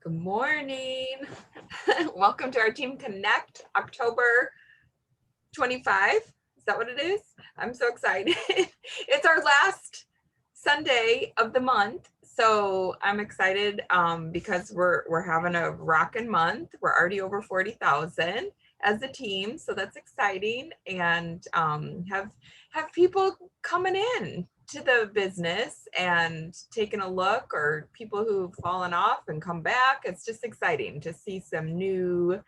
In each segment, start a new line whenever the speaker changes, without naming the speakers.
Good morning. Welcome to our Team Connect, October 25. Is that what it is? I'm so excited. It's our last Sunday of the month. So I'm excited because we're having a rockin' month. We're already over 40,000 as a team. So that's exciting. And have people coming in to the business and taking a look, or people who've fallen off and come back. It's just exciting to see some new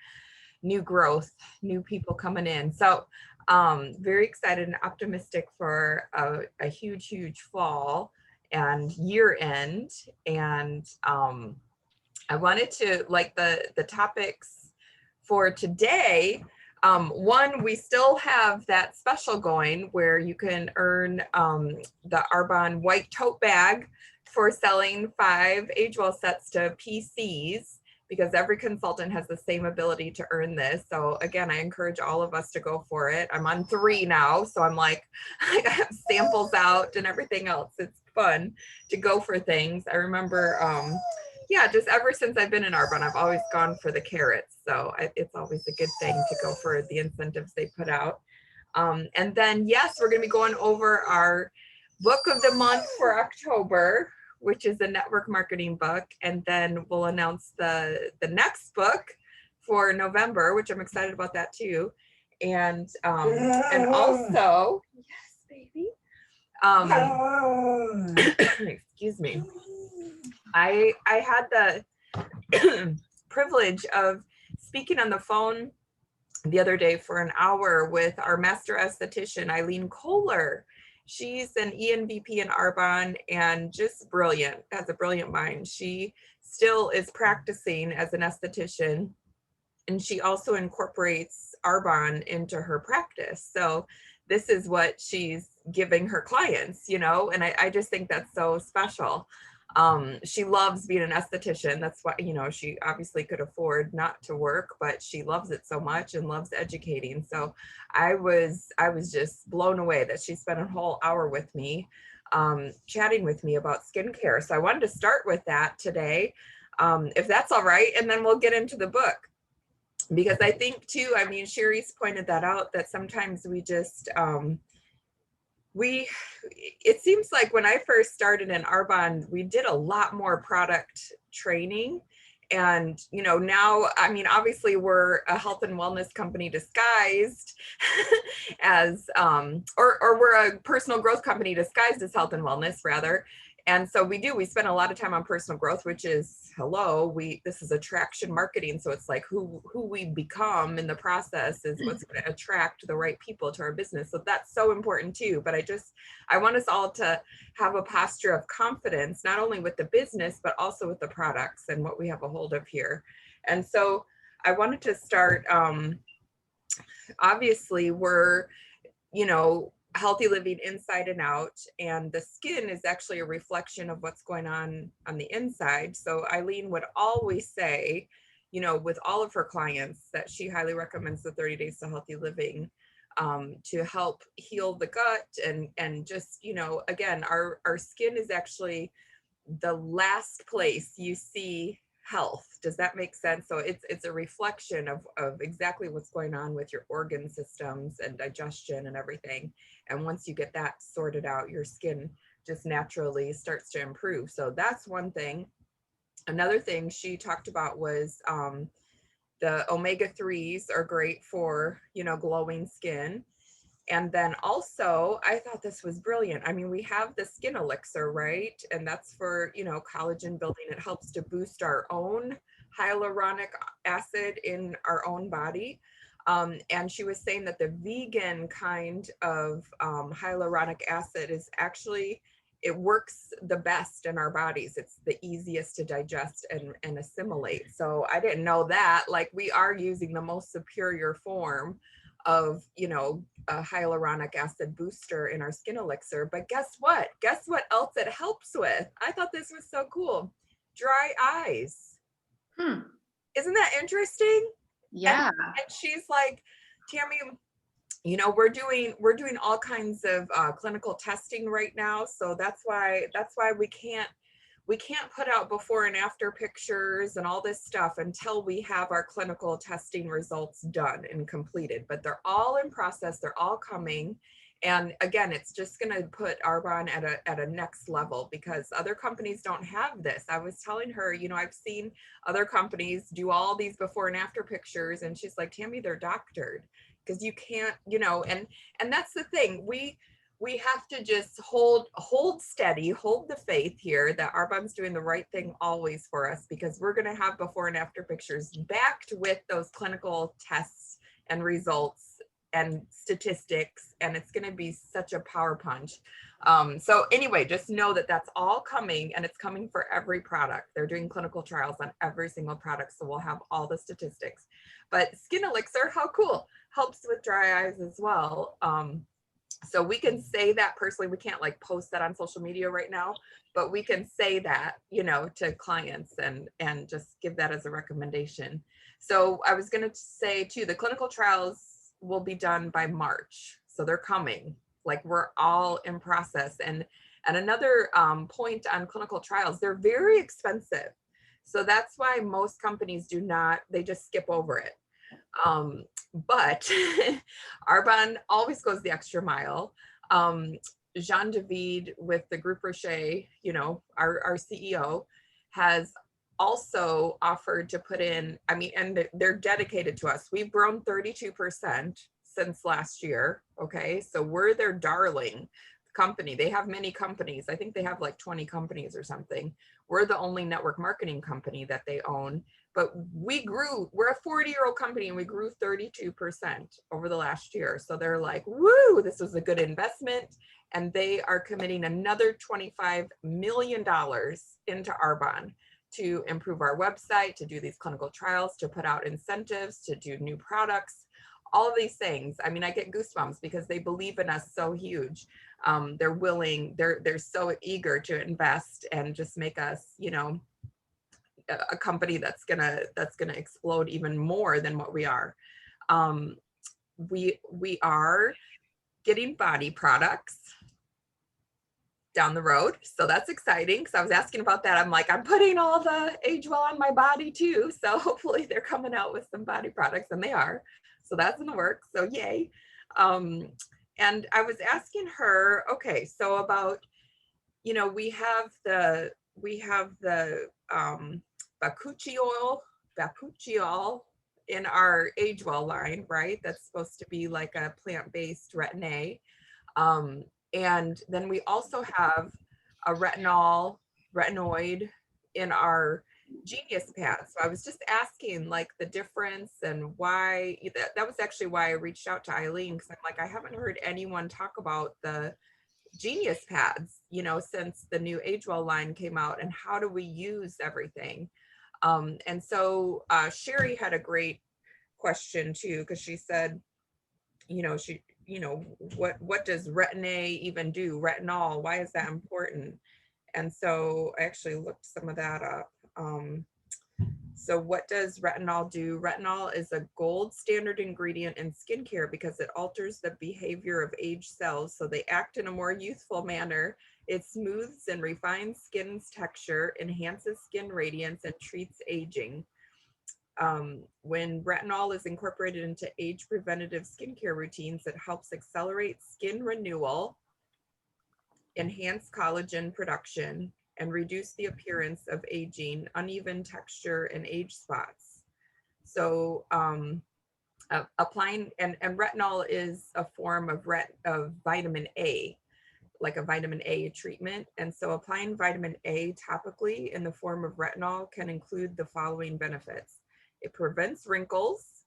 growth, new people coming in. So very excited and optimistic for a huge fall and year end. And I wanted to, like, the topics for today. One, we still have that special going where you can earn the Arbonne white tote bag for selling 5 age well sets to PCs, because every consultant has the same ability to earn this. So again, I encourage all of us to go for it. I'm on 3 now, so I'm like, I have samples out and everything else. It's fun to go for things. I remember, yeah, just ever since I've been in Arbonne, I've always gone for the carrots. So it's always a good thing to go for the incentives they put out. And then, yes, we're going to be going over our book of the month for October, which is a network marketing book. And then we'll announce the next book for November, which I'm excited about that too. And also, yes, baby. Excuse me. I had the privilege of speaking on the phone the other day for an hour with our master esthetician, Eileen Kohler. She's an ENVP in Arbonne and just brilliant, has a brilliant mind. She still is practicing as an esthetician, and she also incorporates Arbonne into her practice. So this is what she's giving her clients, you know, and I just think that's so special. She loves being an esthetician. That's why, you know, she obviously could afford not to work, but she loves it so much and loves educating. So I was just blown away that she spent a whole hour with me, chatting with me about skincare. So I wanted to start with that today, if that's all right, and then we'll get into the book. Because I think too, I mean, Sherry's pointed that out, that sometimes we just, it seems like when I first started in Arbonne, we did a lot more product training. And, you know, now, I mean, obviously we're a health and wellness company disguised as, or we're a personal growth company disguised as health and wellness, rather. And so we spend a lot of time on personal growth, which is, this is attraction marketing. So it's like who we become in the process is what's going to attract the right people to our business. So that's so important too. But I want us all to have a posture of confidence, not only with the business, but also with the products and what we have a hold of here. And so I wanted to start, obviously we're, you know, healthy living inside and out, and the skin is actually a reflection of what's going on the inside. So Eileen would always say, you know, with all of her clients, that she highly recommends the 30 Days to Healthy Living to help heal the gut and just, you know, again, our skin is actually the last place you see health. Does that make sense? So it's a reflection of exactly what's going on with your organ systems and digestion and everything. And once you get that sorted out, your skin just naturally starts to improve. So that's one thing. Another thing she talked about was the omega-3s are great for, you know, glowing skin. And then also, I thought this was brilliant. I mean, we have the skin elixir, right? And that's for, you know, collagen building. It helps to boost our own hyaluronic acid in our own body. And she was saying that the vegan kind of hyaluronic acid is actually, it works the best in our bodies. It's the easiest to digest and assimilate. So I didn't know that. Like, we are using the most superior form of, you know, a hyaluronic acid booster in our skin elixir. But guess what else it helps with? I thought this was so cool. Dry eyes. Isn't that interesting?
Yeah.
And she's like, Tammy, you know, we're doing all kinds of clinical testing right now. So that's why we can't we can't put out before and after pictures and all this stuff until we have our clinical testing results done and completed, but they're all in process. They're all coming. And again, it's just going to put Arbonne at a next level because other companies don't have this. I was telling her, you know, I've seen other companies do all these before and after pictures, and she's like, Tammy, they're doctored, because you can't, you know, and that's the thing. We have to just hold steady, hold the faith here that Arbonne's doing the right thing always for us, because we're going to have before and after pictures backed with those clinical tests and results and statistics, and it's going to be such a power punch. So anyway, just know that that's all coming, and it's coming for every product. They're doing clinical trials on every single product, so we'll have all the statistics. But Skin Elixir, how cool, helps with dry eyes as well. So we can say that personally. We can't like post that on social media right now, but we can say that, you know, to clients and just give that as a recommendation. So I was going to say too, the clinical trials will be done by March. So they're coming, like we're all in process. And another point on clinical trials, they're very expensive. So that's why most companies do not, they just skip over it. But Arbonne always goes the extra mile. Jean David with the Group Rocher, you know, our CEO, has also offered to put in, I mean, and they're dedicated to us. We've grown 32% since last year. Okay. So we're their darling company. They have many companies. I think they have like 20 companies or something. We're the only network marketing company that they own, but we grew, we're a 40-year-old company and we grew 32% over the last year. So they're like, woo, this was a good investment. And they are committing another $25 million into Arbonne to improve our website, to do these clinical trials, to put out incentives, to do new products, all of these things. I mean, I get goosebumps because they believe in us so huge. They're willing, they're so eager to invest and just make us, you know, a company that's gonna explode even more than what we are. We are getting body products down the road, so that's exciting, because I was asking about that. I'm like, I'm putting all the Age Well on my body too, so hopefully they're coming out with some body products, and they are. So that's in the works, so yay. And I was asking her, okay, so about, you know, we have the bakuchiol in our Age Well line, right? That's supposed to be like a plant-based retin-A. And then we also have a retinoid in our Genius pads. So I was just asking like the difference and why. That was actually why I reached out to Eileen, because I'm like, I haven't heard anyone talk about the Genius pads, you know, since the new Age Well line came out, and how do we use everything. And so Sherry had a great question too, because she said, you know, what does retin-A even do? Retinol, why is that important? And so I actually looked some of that up. So what does retinol do? Retinol is a gold standard ingredient in skincare because it alters the behavior of aged cells, so they act in a more youthful manner. It smooths and refines skin's texture, enhances skin radiance, and treats aging. When retinol is incorporated into age preventative skincare routines, it helps accelerate skin renewal, enhance collagen production, and reduce the appearance of aging, uneven texture, and age spots. So applying, and retinol is a form of vitamin A, like a vitamin A treatment. And so applying vitamin A topically in the form of retinol can include the following benefits. It prevents wrinkles,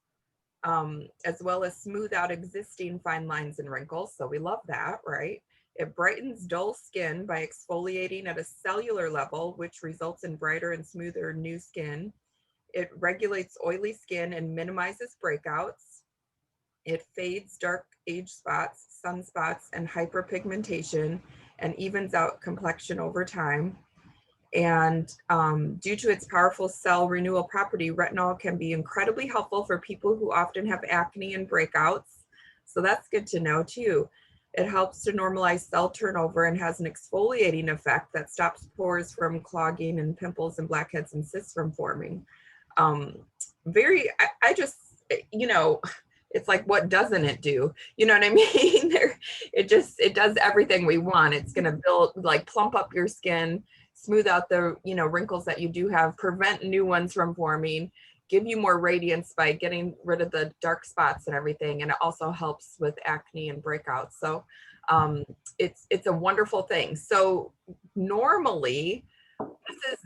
as well as smooth out existing fine lines and wrinkles. So we love that, right? It brightens dull skin by exfoliating at a cellular level, which results in brighter and smoother new skin. It regulates oily skin and minimizes breakouts. It fades dark age spots, sunspots, and hyperpigmentation, and evens out complexion over time. And due to its powerful cell renewal property, retinol can be incredibly helpful for people who often have acne and breakouts. So that's good to know too. It helps to normalize cell turnover and has an exfoliating effect that stops pores from clogging and pimples and blackheads and cysts from forming. I just, you know, it's like, what doesn't it do? You know what I mean? It does everything we want. It's going to build, like, plump up your skin, smooth out the, wrinkles that you do have, prevent new ones from forming, give you more radiance by getting rid of the dark spots and everything. And it also helps with acne and breakouts. So it's a wonderful thing. So normally,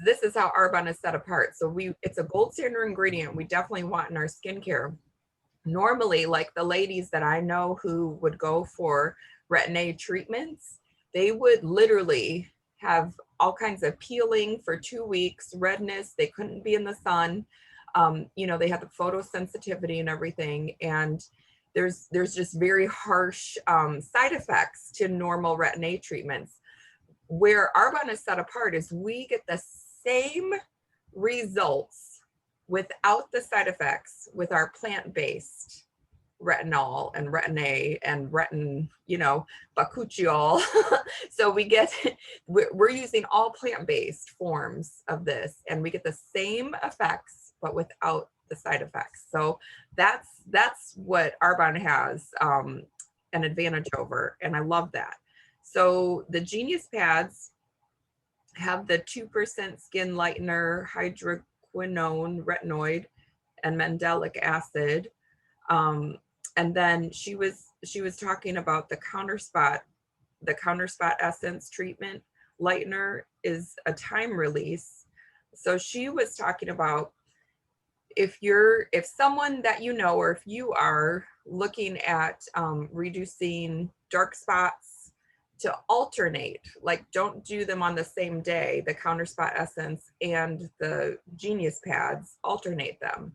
this is how Arbonne is set apart. So it's a gold standard ingredient we definitely want in our skincare. Normally, like the ladies that I know who would go for Retin-A treatments, they would literally have all kinds of peeling for 2 weeks, redness, they couldn't be in the sun. They had the photosensitivity and everything. And there's just very harsh side effects to normal Retin-A treatments. Where Arbonne is set apart is we get the same results without the side effects with our plant-based retinol and Retin-A and bakuchiol. So we're using all plant-based forms of this, and we get the same effects, but without the side effects. So that's what Arbonne has an advantage over, and I love that. So the Genius Pads have the 2% skin lightener, hydroquinone, retinoid, and mandelic acid. And then she was talking about the Counterspot Essence treatment lightener is a time release. So she was talking about if someone that or if you are looking at reducing dark spots, to alternate, like don't do them on the same day, the Counterspot Essence and the Genius Pads, alternate them.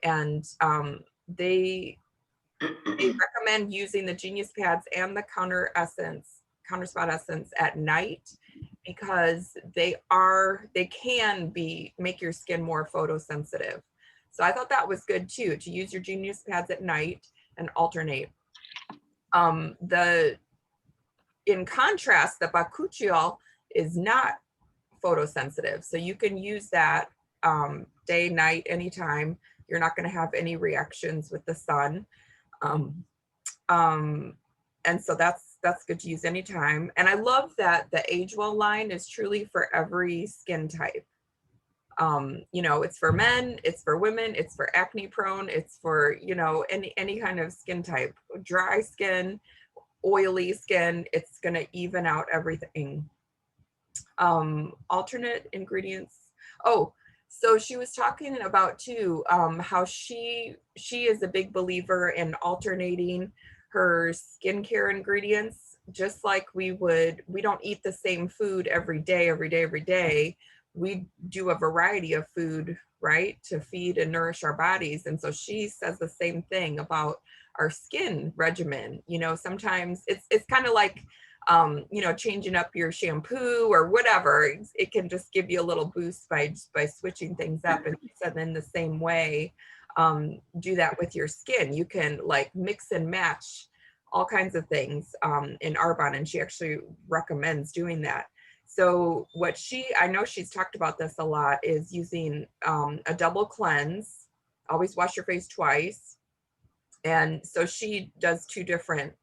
And they recommend using the Genius Pads and the Counterspot Essence at night, because they can make your skin more photosensitive. So I thought that was good too, to use your Genius Pads at night and alternate. In contrast, the bakuchiol is not photosensitive. So you can use that day, night, anytime. You're not going to have any reactions with the sun. And so that's good to use anytime. And I love that the Age Well line is truly for every skin type. It's for men, it's for women, it's for acne prone, it's for, any kind of skin type, dry skin, oily skin, it's going to even out everything. Alternate ingredients. Oh, so she was talking about too, how she is a big believer in alternating her skincare ingredients, just like we don't eat the same food every day. We do a variety of food, right, to feed and nourish our bodies. And so she says the same thing about our skin regimen. Sometimes it's kind of like, changing up your shampoo or whatever. It can just give you a little boost by switching things up. And she said in the same way, do that with your skin. You can like mix and match all kinds of things in Arbonne, and she actually recommends doing that. So I know she's talked about this a lot, is using a double cleanse. Always wash your face twice. And so she does 2 different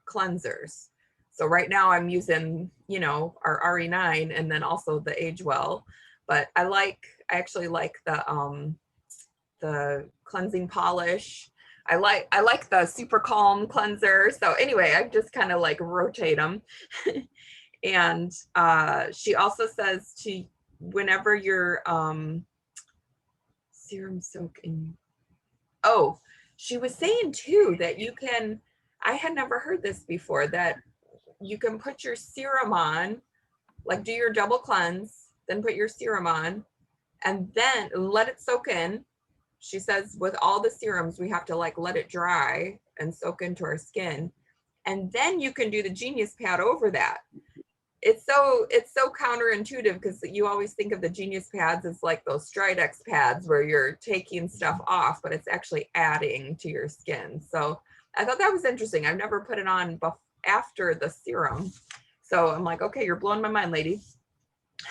cleansers. So right now I'm using, our RE9 and then also the Age Well, but I actually like the cleansing polish. I like the Super Calm cleanser. So anyway, I just kind of like rotate them. And she also says to, whenever your serum soak in, she was saying too that you can, I had never heard this before, that you can put your serum on, like do your double cleanse, then put your serum on, and then let it soak in. She says with all the serums, we have to like let it dry and soak into our skin. And then you can do the Genius Pad over that. It's so counterintuitive, because you always think of the Genius Pads as like those Stridex pads where you're taking stuff off, but it's actually adding to your skin. So I thought that was interesting. I've never put it on after the serum. So I'm like, okay, you're blowing my mind, lady.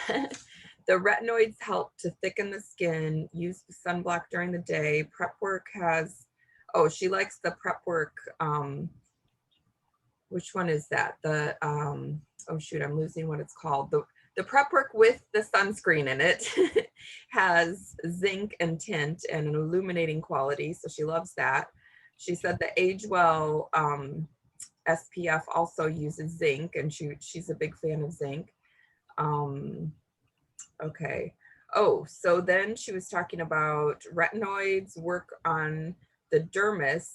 The retinoids help to thicken the skin. Use sunblock during the day. Prep work has, oh, she likes the prep work. Which one is that? The, oh shoot, I'm losing what it's called. The prep work with the sunscreen in it has zinc and tint and an illuminating quality. So she loves that. She said the Age Well SPF also uses zinc, and she's a big fan of zinc. Okay. Oh, so then she was talking about retinoids work on the dermis,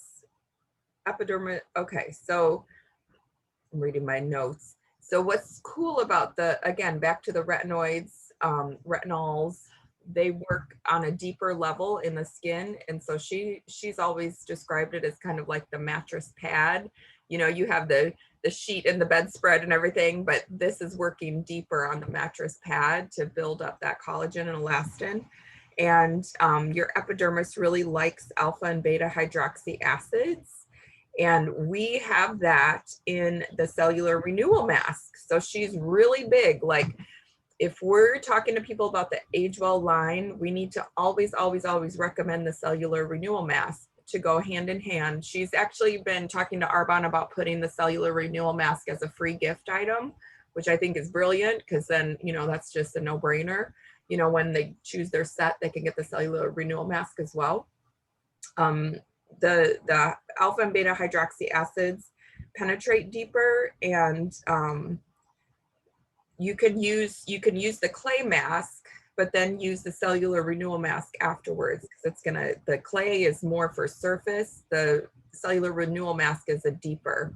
epidermis. Okay, so I'm reading my notes. So what's cool about again, back to the retinoids, retinols, they work on a deeper level in the skin. And so she's always described it as kind of like the mattress pad. You know, you have the sheet and the bedspread and everything, but this is working deeper on the mattress pad to build up that collagen and elastin. And your epidermis really likes alpha and beta hydroxy acids. And we have that in the cellular renewal mask. So she's really big. Like, if we're talking to people about the Age Well line, we need to always, always, always recommend the cellular renewal mask to go hand in hand. She's actually been talking to Arbonne about putting the cellular renewal mask as a free gift item, which I think is brilliant, because then, you know, that's just a no-brainer. You know, when they choose their set, they can get the cellular renewal mask as well. The alpha and beta hydroxy acids penetrate deeper, and you can use the clay mask, but then use the cellular renewal mask afterwards, because the clay is more for surface. The cellular renewal mask is a deeper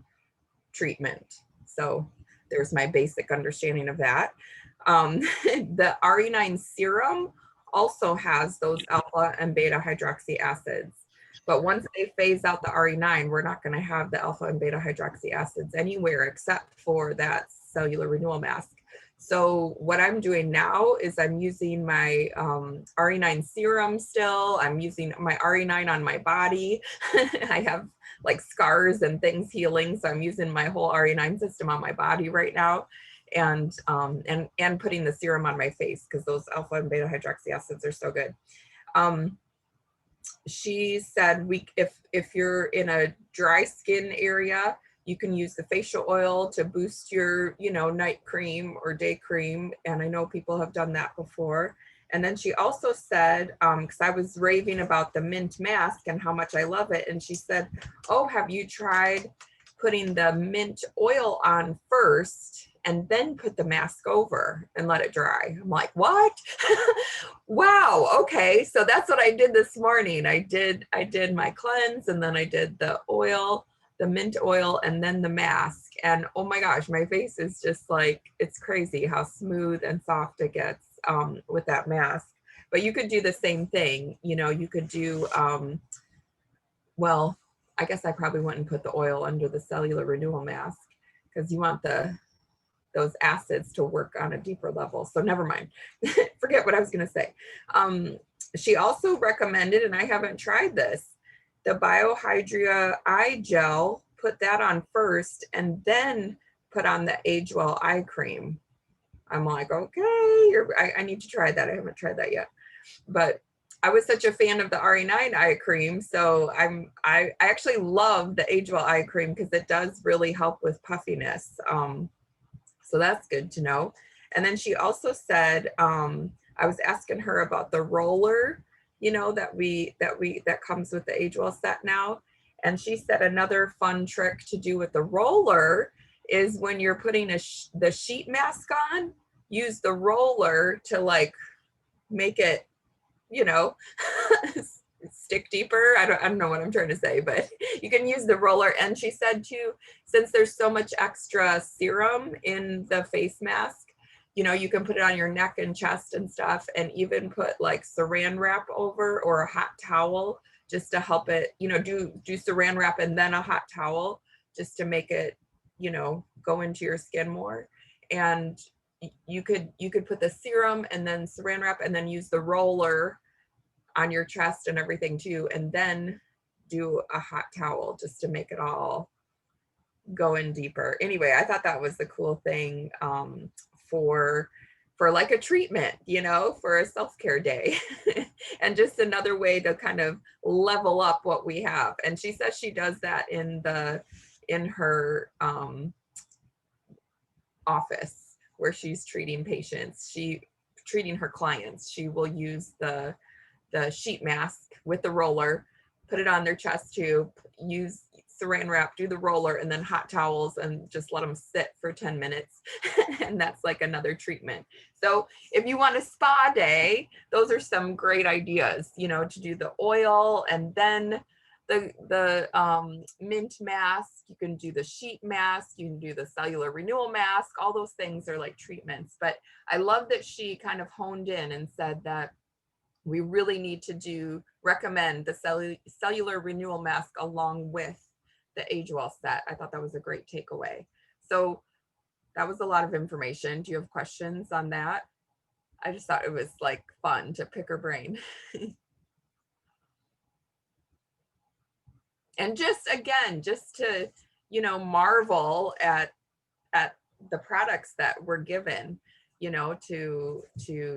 treatment. So there's my basic understanding of that. The RE9 serum also has those alpha and beta hydroxy acids. But once they phase out the RE9, we're not going to have the alpha and beta hydroxy acids anywhere except for that cellular renewal mask. So what I'm doing now is I'm using my RE9 serum still. I'm using my RE9 on my body. I have like scars and things healing, so I'm using my whole RE9 system on my body right now, and putting the serum on my face, because those alpha and beta hydroxy acids are so good. She said if you're in a dry skin area, you can use the facial oil to boost your, you know, night cream or day cream. And I know people have done that before. And then she also said, because I was raving about the mint mask and how much I love it. And she said, oh, have you tried putting the mint oil on first and then put the mask over and let it dry? I'm like, what? Wow. Okay. So that's what I did this morning. I did my cleanse, and then I did the oil, the mint oil, and then the mask. And oh my gosh, my face is just like, it's crazy how smooth and soft it gets with that mask. But you could do the same thing. You know, you could do, well, I guess I probably wouldn't put the oil under the cellular renewal mask, because you want those acids to work on a deeper level. So never mind, forget what I was gonna say. She also recommended, and I haven't tried this, the Biohydra Eye Gel. Put that on first and then put on the Age Well eye cream. I'm like, okay, I need to try that. I haven't tried that yet. But I was such a fan of the RE9 eye cream, so I actually love the Age Well eye cream, because it does really help with puffiness. So that's good to know. And then she also said, I was asking her about the roller, you know, that comes with the Age Well set now. And she said another fun trick to do with the roller is when you're putting the sheet mask on, use the roller to like make it, you know, stick deeper. I don't know what I'm trying to say, but you can use the roller. And she said too, since there's so much extra serum in the face mask, you know, you can put it on your neck and chest and stuff, and even put like saran wrap over, or a hot towel, just to help it, you know, do saran wrap and then a hot towel, just to make it, you know, go into your skin more. And you could put the serum and then saran wrap and then use the roller on your chest and everything too, and then do a hot towel, just to make it all, go in deeper. Anyway, I thought that was the cool thing for like a treatment, you know, for a self-care day and just another way to kind of level up what we have. And she says she does that in her office where she's treating patients, treating her clients. She will use the sheet mask with the roller, put it on their chest tube, use saran wrap, do the roller, and then hot towels, and just let them sit for 10 minutes. And that's like another treatment. So if you want a spa day, those are some great ideas, you know, to do the oil and then the mint mask. You can do the sheet mask, you can do the cellular renewal mask. All those things are like treatments. But I love that she kind of honed in and said that we really need to recommend the cellular renewal mask along with the Age Well set. I thought that was a great takeaway. So that was a lot of information. Do you have questions on that? I just thought it was like fun to pick her brain. And just again, just to, you know, marvel at the products that we're given, you know, to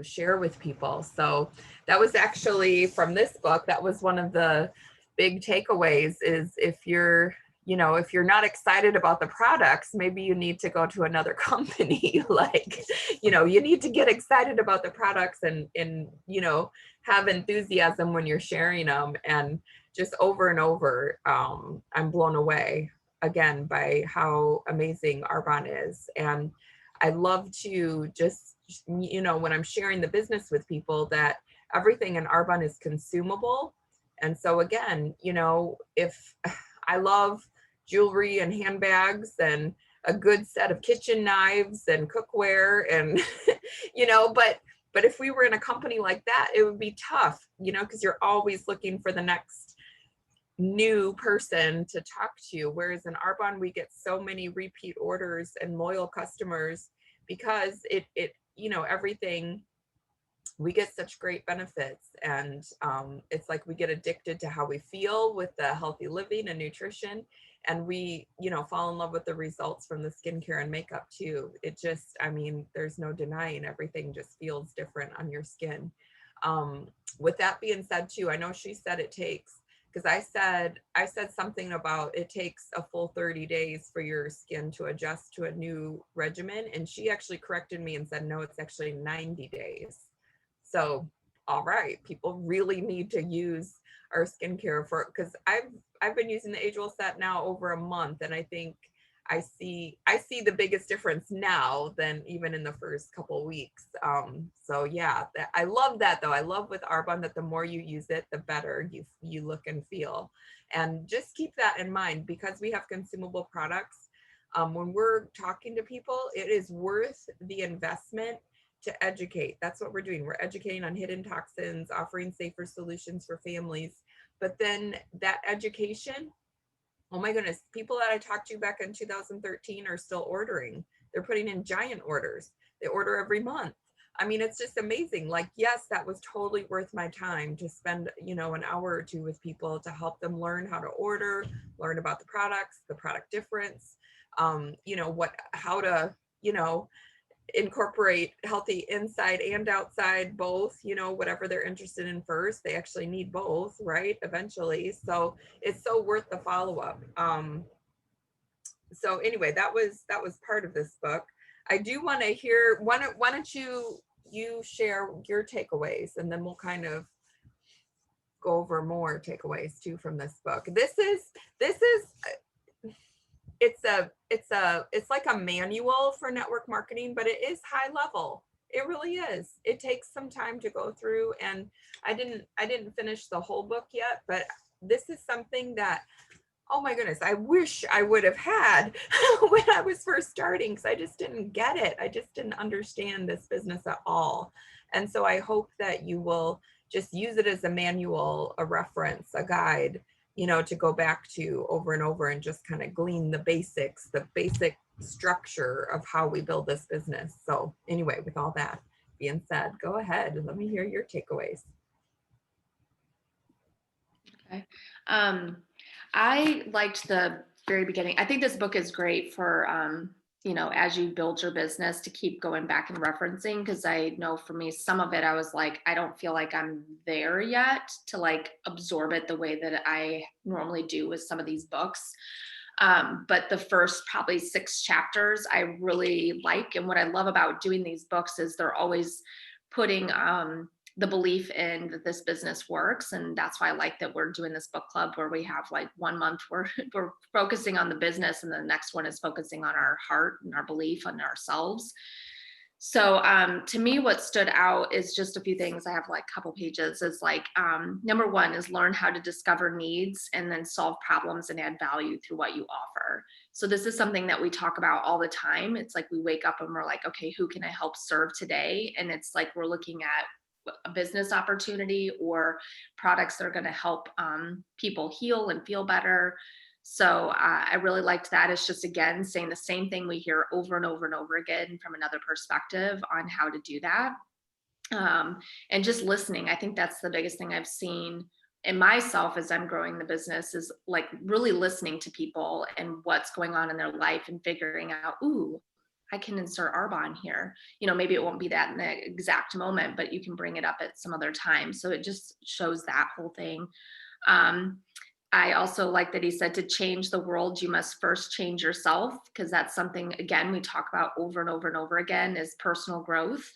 share with people. So that was actually from this book. That was one of the big takeaways is if you're, you know, if you're not excited about the products, maybe you need to go to another company. Like, you know, you need to get excited about the products and, you know, have enthusiasm when you're sharing them. And just over and over, I'm blown away again by how amazing Arbonne is. And I love to just, you know, when I'm sharing the business with people, that everything in Arbonne is consumable. And so again, you know, if I love jewelry and handbags and a good set of kitchen knives and cookware and, you know, but if we were in a company like that, it would be tough, you know, because you're always looking for the next new person to talk to. Whereas in Arbonne, we get so many repeat orders and loyal customers because it you know, everything, we get such great benefits. And it's like we get addicted to how we feel with the healthy living and nutrition. And we, you know, fall in love with the results from the skincare and makeup too. It just, I mean, there's no denying, everything just feels different on your skin. With that being said too, I know she said it takes, because I said something about it takes a full 30 days for your skin to adjust to a new regimen. And she actually corrected me and said, no, it's actually 90 days. So, all right, people really need to use our skincare for, because I've been using the Age Well set now over a month, and I think I see the biggest difference now than even in the first couple of weeks. So yeah, I love that though. I love with Arbonne that the more you use it, the better you look and feel. And just keep that in mind, because we have consumable products. When we're talking to people, it is worth the investment to educate. That's what we're doing. We're educating on hidden toxins, offering safer solutions for families. But then that education, oh my goodness, people that I talked to back in 2013 are still ordering. They're putting in giant orders. They order every month. I mean, it's just amazing. Like, yes, that was totally worth my time to spend, you know, an hour or two with people to help them learn how to order, learn about the products, the product difference, you know, how to, you know, incorporate healthy inside and outside, both, you know, whatever they're interested in first. They actually need both, right, eventually. So it's so worth the follow-up. So anyway, that was part of this book. I do want to hear, why don't you share your takeaways, and then we'll kind of go over more takeaways too from this book. This is it's like a manual for network marketing, but it is high level. It really is. It takes some time to go through, and I didn't finish the whole book yet, but this is something that, oh my goodness, I wish I would have had when I was first starting, because I just didn't get it. I just didn't understand this business at all. And so I hope that you will just use it as a manual, a reference, a guide, you know, to go back to over and over and just kind of glean the basics, the basic structure of how we build this business. So anyway, with all that being said, go ahead and let me hear your takeaways.
Okay. I liked the very beginning. I think this book is great for, you know, as you build your business to keep going back and referencing. Cause I know for me, some of it, I was like, I don't feel like I'm there yet to like absorb it the way that I normally do with some of these books. But the first probably 6 chapters I really like. And what I love about doing these books is they're always putting the belief in that this business works. And that's why I like that we're doing this book club where we have like 1 month where we're focusing on the business and the next one is focusing on our heart and our belief in ourselves. So to me, what stood out is just a few things. I have like a couple pages. Is like number 1 is learn how to discover needs and then solve problems and add value through what you offer. So this is something that we talk about all the time. It's like we wake up and we're like, okay, who can I help serve today? And it's like we're looking at a business opportunity or products that are going to help people heal and feel better. So I really liked that. It's just, again, saying the same thing we hear over and over and over again from another perspective on how to do that. And just listening. I think that's the biggest thing I've seen in myself as I'm growing the business is like really listening to people and what's going on in their life and figuring out, ooh, I can insert Arbonne here. You know, maybe it won't be that in the exact moment, but you can bring it up at some other time. So it just shows that whole thing. I also like that he said to change the world, you must first change yourself, because that's something, again, we talk about over and over and over again is personal growth.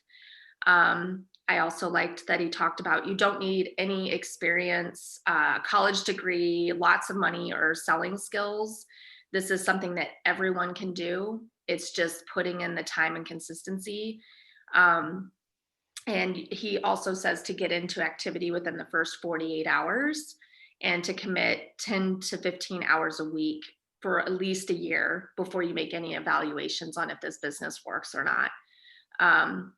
I also liked that he talked about you don't need any experience, college degree, lots of money, or selling skills. This is something that everyone can do. It's just putting in the time and consistency. And he also says to get into activity within the first 48 hours and to commit 10 to 15 hours a week for at least a year before you make any evaluations on if this business works or not.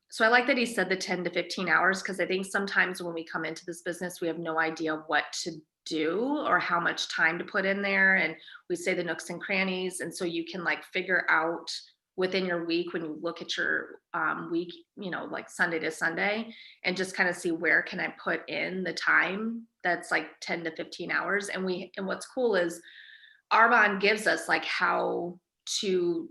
So I like that he said the 10 to 15 hours, because I think sometimes when we come into this business, we have no idea what to do or how much time to put in there. And we say the nooks and crannies. And so you can like figure out within your week when you look at your week, you know, like Sunday to Sunday, and just kind of see where can I put in the time that's like 10 to 15 hours. And what's cool is Arbonne gives us like how to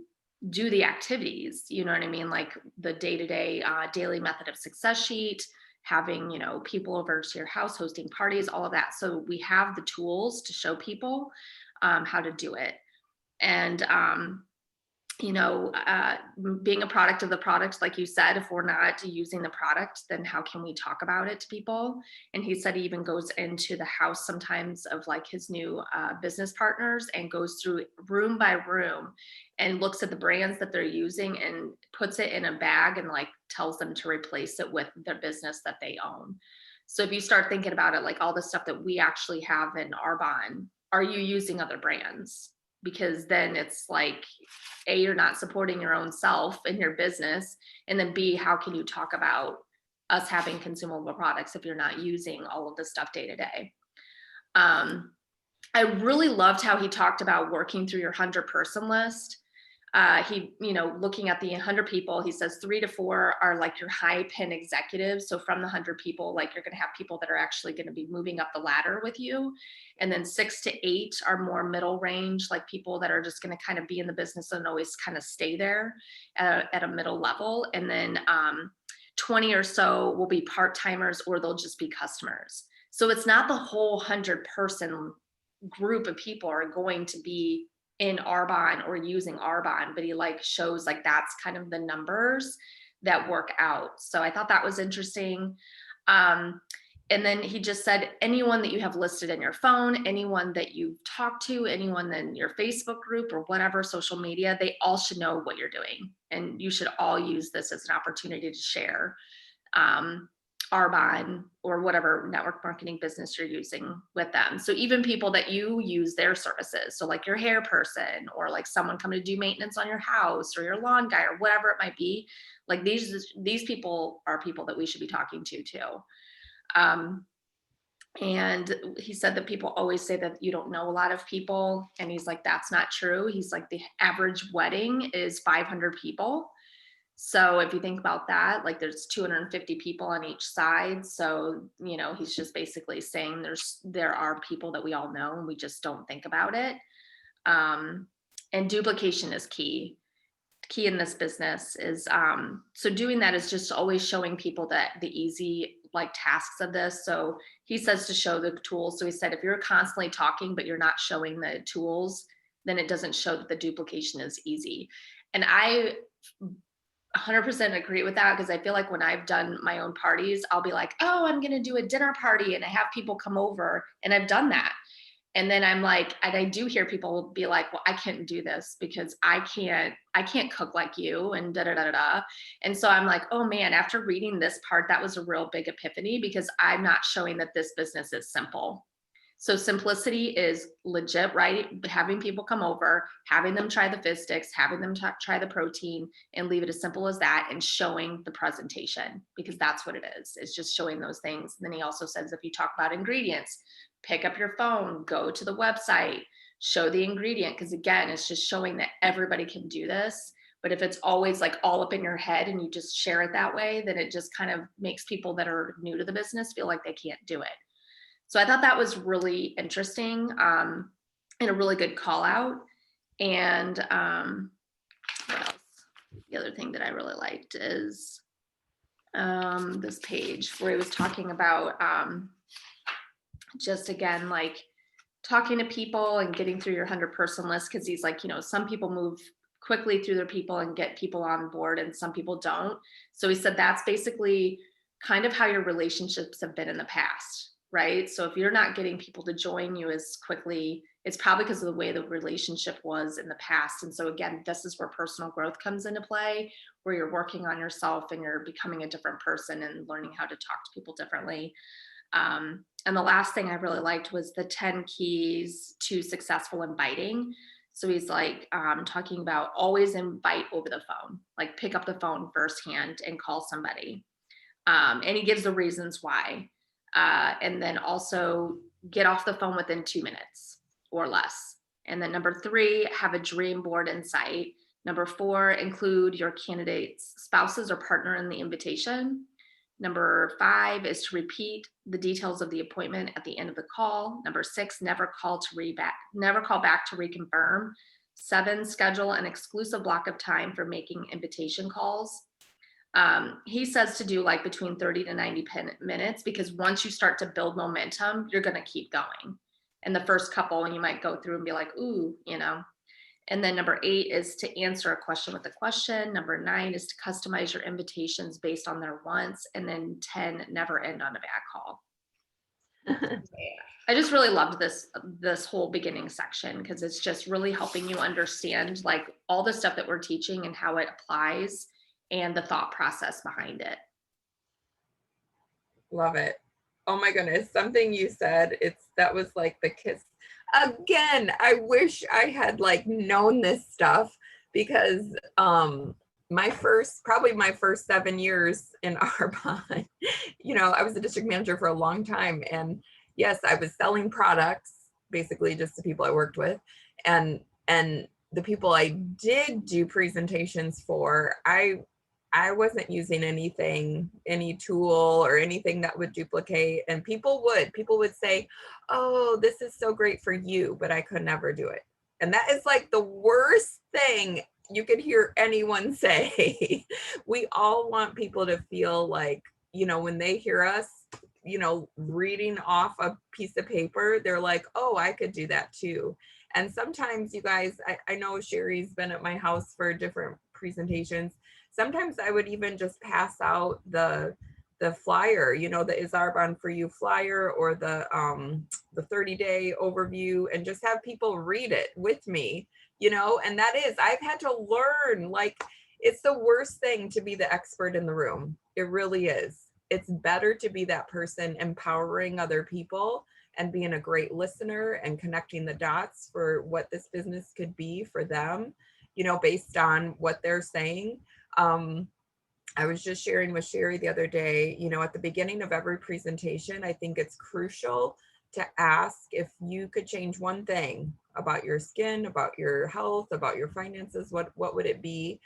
do the activities, you know what I mean? Like the day-to-day daily method of success sheet, having, you know, people over to your house, hosting parties, all of that. So we have the tools to show people how to do it. And you know, being a product of the product, like you said, if we're not using the product, then how can we talk about it to people? And he said he even goes into the house sometimes of like his new business partners and goes through room by room and looks at the brands that they're using and puts it in a bag and like tells them to replace it with their business that they own. So if you start thinking about it, like all the stuff that we actually have in Arbonne, are you using other brands? Because then it's like, A, you're not supporting your own self and your business. And then B, how can you talk about us having consumable products if you're not using all of the stuff day to day? I really loved how he talked about working through your 100-person list. He, you know, looking at the 100 people, he says 3 to 4 are like your high pin executives. So from the 100 people, like you're going to have people that are actually going to be moving up the ladder with you. And then 6 to 8 are more middle range, like people that are just going to kind of be in the business and always kind of stay there at a middle level. And then 20 or so will be part-timers, or they'll just be customers. So it's not the whole 100-person group of people are going to be in Arbonne or using Arbonne, but he like shows like that's kind of the numbers that work out. So I thought that was interesting. And then he just said, anyone that you have listed in your phone, anyone that you've talked to, anyone in your Facebook group or whatever social media, they all should know what you're doing. And you should all use this as an opportunity to share Arbonne or whatever network marketing business you're using with them. So even people that you use their services, so like your hair person or like someone coming to do maintenance on your house or your lawn guy or whatever it might be, like these people are people that we should be talking to too. And he said that people always say that you don't know a lot of people. And he's like, that's not true. He's like, the average wedding is 500 people. So if you think about that, like there's 250 people on each side. So, you know, he's just basically saying there are people that we all know and we just don't think about it. And duplication is key in this business is, so doing that is just always showing people that the easy like tasks of this. So he says to show the tools. So he said, if you're constantly talking, but you're not showing the tools, then it doesn't show that the duplication is easy. And I 100% agree with that, because I feel like when I've done my own parties, I'll be like, oh, I'm going to do a dinner party and I have people come over, and I've done that. And then I'm like, and I do hear people be like, well, I can't do this because I can't cook like you, and da da da da. And so I'm like, oh man, after reading this part, that was a real big epiphany, because I'm not showing that this business is simple. So simplicity is legit, right? Having people come over, having them try the fizz sticks, having them try the protein, and leave it as simple as that, and showing the presentation, because that's what it is. It's just showing those things. And then he also says, if you talk about ingredients, pick up your phone, go to the website, show the ingredient. Because again, it's just showing that everybody can do this. But if it's always like all up in your head and you just share it that way, then it just kind of makes people that are new to the business feel like they can't do it. So I thought that was really interesting, and a really good call out. And what else? The other thing that I really liked is this page where he was talking about just again, like talking to people and getting through your 100-person list. Because he's like, some people move quickly through their people and get people on board, and some people don't. So he said that's basically kind of how your relationships have been in the past, right? So if you're not getting people to join you as quickly, it's probably because of the way the relationship was in the past. And so again, this is where personal growth comes into play, where you're working on yourself and you're becoming a different person and learning how to talk to people differently. And the last thing I really liked was the 10 keys to successful inviting. So he's like talking about always invite over the phone, like pick up the phone firsthand and call somebody. And he gives the reasons why. And then also get off the phone within 2 minutes or less. And then number 3, have a dream board in sight. Number 4, include your candidate's spouses or partner in the invitation. Number 5 is to repeat the details of the appointment at the end of the call. Number 6, never call back to reconfirm. 7, schedule an exclusive block of time for making invitation calls. He says to do like between 30 to 90 minutes, because once you start to build momentum, you're going to keep going. And the first couple, you might go through and be like, ooh, And then number 8 is to answer a question with a question. Number 9 is to customize your invitations based on their wants. And then 10, never end on a bad call. I just really loved this whole beginning section, because it's just really helping you understand like all the stuff that we're teaching and how it applies and the thought process behind it.
Love it. Oh my goodness. Something you said, that was like the kiss. Again, I wish I had like known this stuff, because my first 7 years in Arbonne, I was a district manager for a long time. And yes, I was selling products basically just to people I worked with. And the people I did do presentations for, I wasn't using any tool or anything that would duplicate. And people would say, oh, this is so great for you, but I could never do it. And that is like the worst thing you could hear anyone say. We all want people to feel like, when they hear us, reading off a piece of paper, they're like, oh, I could do that too. And sometimes, you guys, I know Sherry's been at my house for different presentations. Sometimes I would even just pass out the flyer, the Is Arbonne for You flyer, or the 30-day overview, and just have people read it with me, and I've had to learn, like, it's the worst thing to be the expert in the room. It really is. It's better to be that person empowering other people and being a great listener and connecting the dots for what this business could be for them, based on what they're saying. I was just sharing with Sherry the other day, at the beginning of every presentation, I think it's crucial to ask if you could change one thing about your skin, about your health, about your finances, what would it be?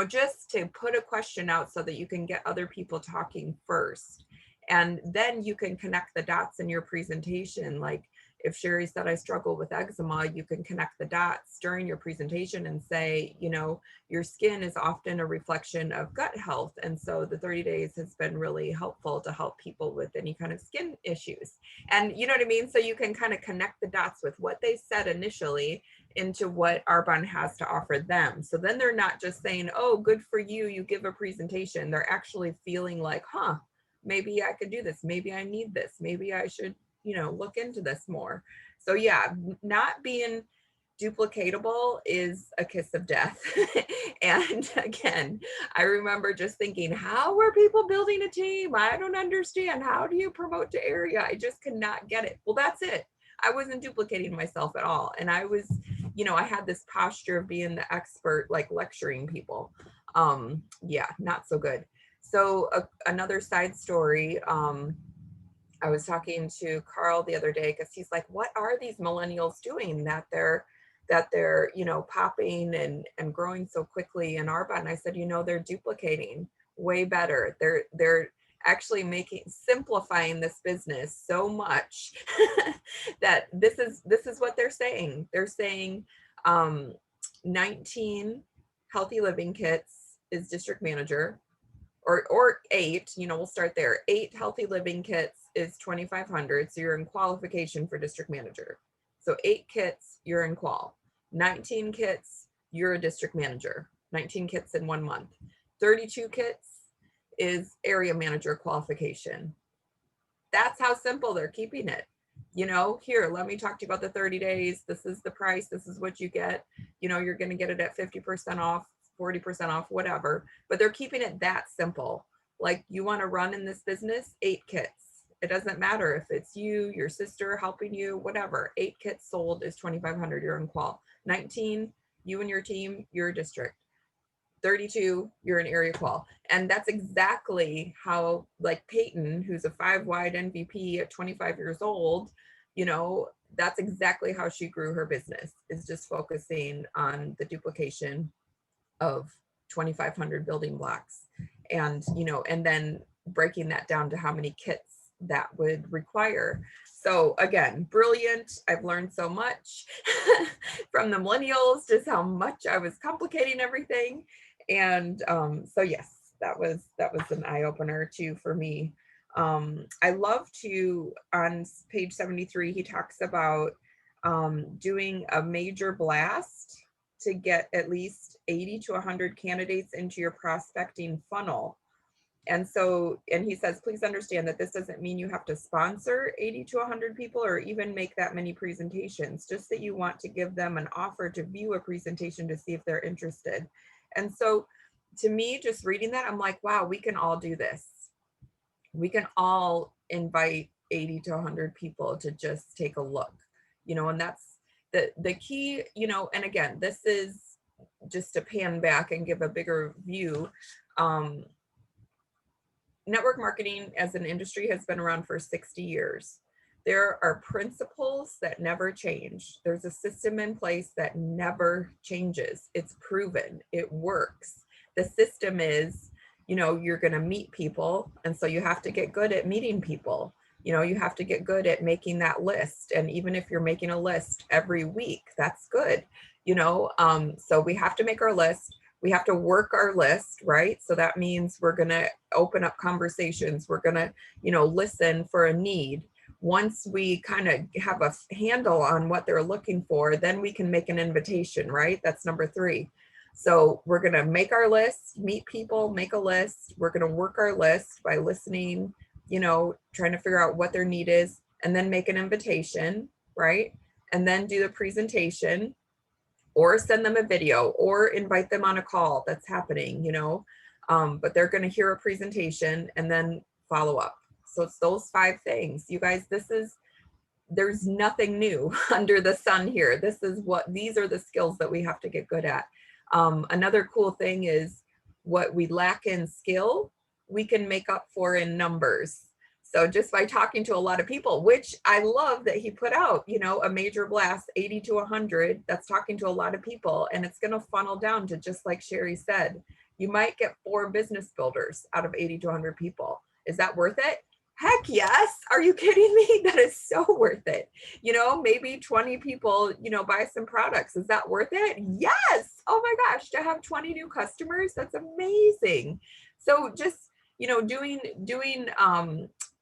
Just to put a question out so that you can get other people talking first. And then you can connect the dots in your presentation. Like, if Sherry said, I struggle with eczema, you can connect the dots during your presentation and say, you know, your skin is often a reflection of gut health. And so the 30 days has been really helpful to help people with any kind of skin issues. And you know what I mean? So you can kind of connect the dots with what they said initially into what Arbonne has to offer them. So then they're not just saying, oh, good for you, you give a presentation. They're actually feeling like, huh, maybe I could do this. Maybe I need this. Maybe I should, you know, look into this more. So yeah, not being duplicatable is a kiss of death. And again, I remember just thinking, how are people building a team? I don't understand. How do you promote to area? I just could not get it. Well, that's it. I wasn't duplicating myself at all. And I was, you know, I had this posture of being the expert, like lecturing people. Yeah, not so good. So another side story, I was talking to Carl the other day because he's like, what are these millennials doing that they're, you know, popping and growing so quickly in Arbonne? And I said, you know, they're duplicating way better. They're actually simplifying this business so much that this is what they're saying. They're saying 19 healthy living kits is district manager, or 8, you know, we'll start there. 8 healthy living kits is 2,500. So you're in qualification for district manager. So 8 kits, you're in qual. 19 kits, you're a district manager. 19 kits in 1 month. 32 kits is area manager qualification. That's how simple they're keeping it. You know, here, let me talk to you about the 30 days. This is the price. This is what you get. You know, you're going to get it at 50% off, 40% off, whatever. But they're keeping it that simple. Like, you want to run in this business, 8 kits. It doesn't matter if it's you, your sister helping you, whatever. 8 kits sold is 2,500. You're in qual. 19, you and your team, you're a district. 32, you're an area qual. And that's exactly how, like, Peyton, who's a 5-wide MVP at 25 years old, you know, that's exactly how she grew her business, is just focusing on the duplication of 2,500 building blocks. And, you know, and then breaking that down to how many kits that would require. So again, brilliant. I've learned so much from the millennials, just how much I was complicating everything. And so yes, that was an eye-opener too for me. I love to, on page 73, he talks about doing a major blast to get at least 80 to 100 candidates into your prospecting funnel. And so, and he says, please understand that this doesn't mean you have to sponsor 80 to 100 people or even make that many presentations, just that you want to give them an offer to view a presentation to see if they're interested. And so to me, just reading that, I'm like, wow, we can all do this. We can all invite 80 to 100 people to just take a look, you know, and that's the key, you know. And again, this is just to pan back and give a bigger view. Network marketing as an industry has been around for 60 years. There are principles that never change. There's a system in place that never changes. It's proven, it works. The system is, you know, you're going to meet people. And so you have to get good at meeting people. You know, you have to get good at making that list. And even if you're making a list every week, that's good. You know, so we have to make our list. We have to work our list, right? So that means we're going to open up conversations. We're going to, you know, listen for a need. Once we kind of have a handle on what they're looking for, then we can make an invitation, right? That's number 3. So we're going to make our list, meet people, make a list. We're going to work our list by listening, you know, trying to figure out what their need is, and then make an invitation, right? And then do the presentation, or send them a video, or invite them on a call that's happening, you know, but they're going to hear a presentation and then follow up. So it's those 5 things, you guys. There's nothing new under the sun here. These are the skills that we have to get good at. Another cool thing is, what we lack in skill, we can make up for in numbers. So just by talking to a lot of people, which I love that he put out, you know, a major blast, 80 to 100, that's talking to a lot of people. And it's going to funnel down to, just like Sherry said, you might get 4 business builders out of 80 to 100 people. Is that worth it? Heck yes. Are you kidding me? That is so worth it. You know, maybe 20 people, you know, buy some products. Is that worth it? Yes. Oh my gosh, to have 20 new customers, that's amazing. So just, you know, doing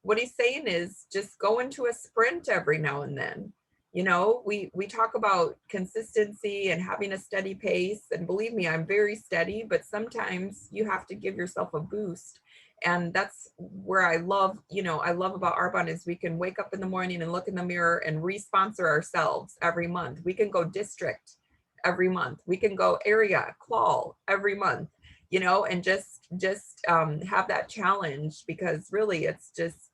what he's saying is just go into a sprint every now and then. You know, we talk about consistency and having a steady pace, and believe me, I'm very steady, but sometimes you have to give yourself a boost. And that's where I love, you know, I love about Arbonne is we can wake up in the morning and look in the mirror and re-sponsor ourselves every month. We can go district every month. We can go area, qual every month, you know, and just have that challenge, because really it's just,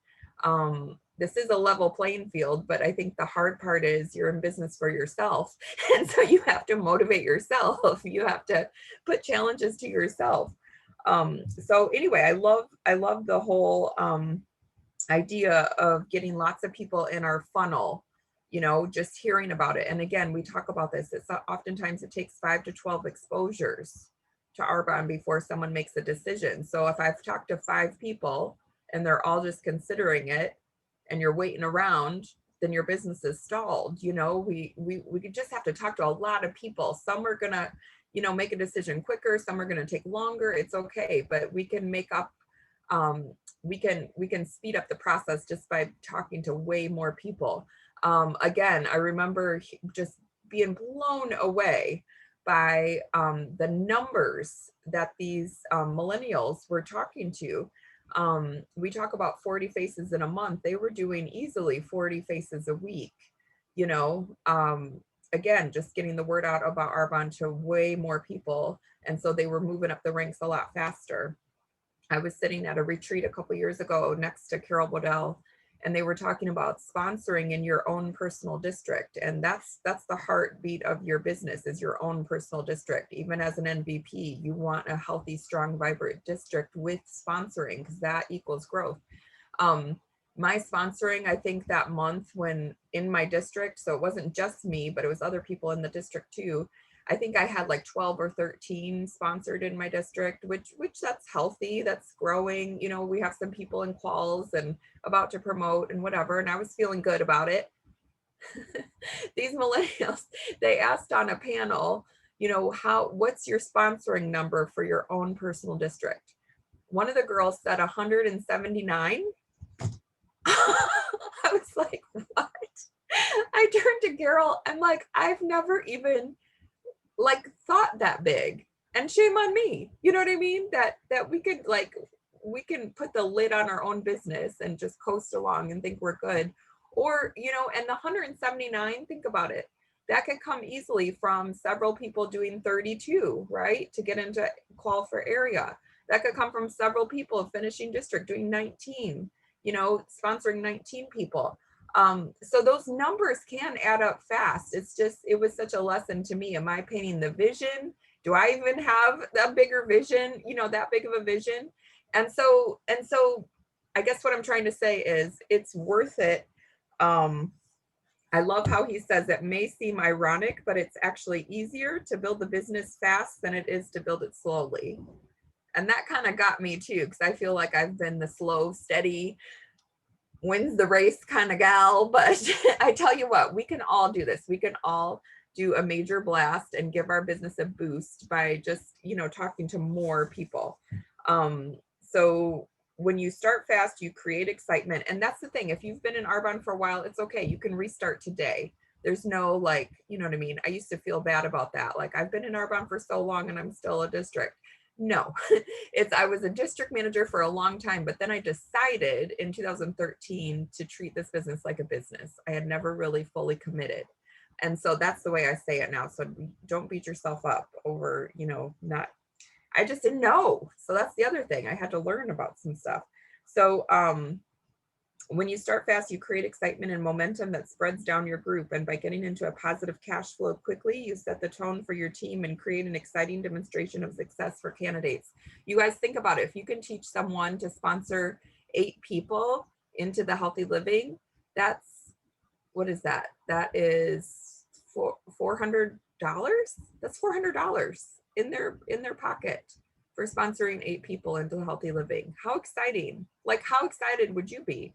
this is a level playing field, but I think the hard part is you're in business for yourself. And so you have to motivate yourself. You have to put challenges to yourself. So anyway, I love the whole idea of getting lots of people in our funnel, you know, just hearing about it. And again, we talk about this. It's oftentimes it takes 5 to 12 exposures to Arbonne before someone makes a decision. So if I've talked to 5 people and they're all just considering it, and you're waiting around, then your business is stalled. You know, we just have to talk to a lot of people. Some are gonna, you know, make a decision quicker. Some are gonna take longer. It's okay, but we can make up, we can speed up the process just by talking to way more people. Again, I remember just being blown away by the numbers that these millennials were talking to. We talk about 40 faces in a month. They were doing easily 40 faces a week, you know. Again, just getting the word out about Arbonne to way more people. And so they were moving up the ranks a lot faster. I was sitting at a retreat a couple years ago next to Carol Bodell, and they were talking about sponsoring in your own personal district. And that's the heartbeat of your business, is your own personal district. Even as an MVP, you want a healthy, strong, vibrant district with sponsoring, because that equals growth. My sponsoring, I think that month when in my district, so it wasn't just me, but it was other people in the district too. I think I had like 12 or 13 sponsored in my district, which that's healthy, that's growing. You know, we have some people in quals and about to promote and whatever, and I was feeling good about it. These millennials, they asked on a panel, you know, what's your sponsoring number for your own personal district? One of the girls said 179. I was like, what? I turned to Carol. I'm like, I've never even like thought that big, and shame on me. You know what I mean? That we could like, we can put the lid on our own business and just coast along and think we're good. Or, you know, and the 179, think about it. That could come easily from several people doing 32, right? To get into qual for area. That could come from several people finishing district doing 19, you know, sponsoring 19 people. So those numbers can add up fast. It's just, it was such a lesson to me. Am I painting the vision? Do I even have a bigger vision, you know, that big of a vision? And so I guess what I'm trying to say is it's worth it. I love how he says it may seem ironic, but it's actually easier to build the business fast than it is to build it slowly. And that kind of got me too, because I feel like I've been the slow, steady, wins the race kind of gal. But I tell you what, we can all do this. We can all do a major blast and give our business a boost by just, you know, talking to more people. So when you start fast, you create excitement. And that's the thing. If you've been in Arbonne for a while, it's okay. You can restart today. There's no like, you know what I mean? I used to feel bad about that. Like, I've been in Arbonne for so long and I'm still a district. No, I was a district manager for a long time, but then I decided in 2013 to treat this business like a business. I had never really fully committed. And so that's the way I say it now. So don't beat yourself up over, you know, I just didn't know. So that's the other thing. I had to learn about some stuff. So when you start fast, you create excitement and momentum that spreads down your group. And by getting into a positive cash flow quickly, you set the tone for your team and create an exciting demonstration of success for candidates. You guys think about it. If you can teach someone to sponsor 8 people into the healthy living, that's, what is that? That is $400. That's $400 in their pocket. for sponsoring 8 people into healthy living. How exciting. Like, how excited would you be,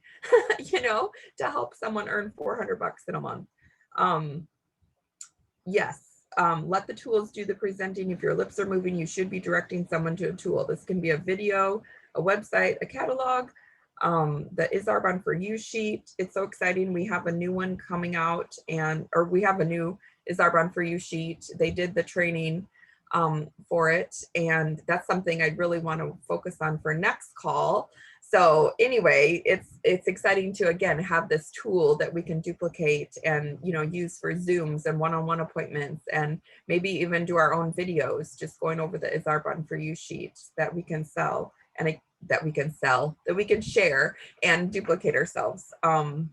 you know, to help someone earn $400 in a month? Yes. Let the tools do the presenting. If your lips are moving, you should be directing someone to a tool. This can be a video, a website, a catalog, the Is Arbonne for You sheet. It's so exciting. We have a new one coming out, or we have a new Is Arbonne for You sheet. They did the training for it, and that's something I'd really want to focus on for next call. So anyway, it's exciting to, again, have this tool that we can duplicate and, you know, use for Zooms and one-on-one appointments, and maybe even do our own videos, just going over the Is Arbonne for You sheet that we can sell, and that we can share and duplicate ourselves. All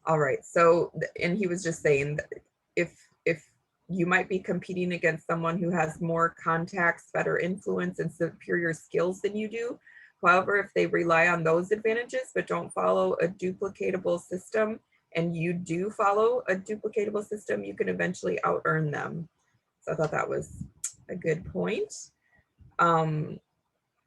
right. So, and he was just saying that if you might be competing against someone who has more contacts, better influence, and superior skills than you do. However, if they rely on those advantages but don't follow a duplicatable system, and you do follow a duplicatable system, you can eventually out-earn them. So I thought that was a good point.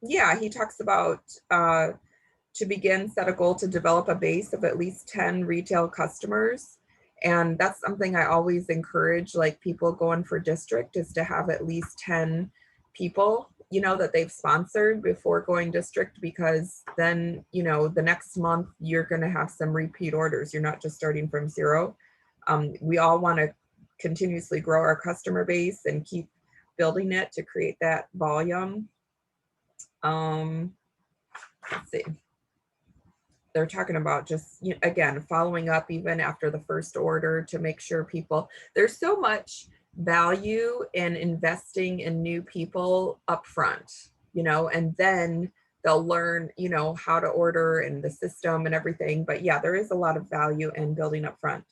Yeah, he talks about to begin, set a goal to develop a base of at least 10 retail customers. And that's something I always encourage, like, people going for district, is to have at least 10 people, you know, that they've sponsored before going district, because then, you know, the next month you're going to have some repeat orders. You're not just starting from zero. We all want to continuously grow our customer base and keep building it to create that volume. Let's see. They're talking about just, you know, again, following up even after the first order to make sure people, there's so much value in investing in new people up front, you know, and then they'll learn, you know, how to order and the system and everything. But yeah, there is a lot of value in building up front.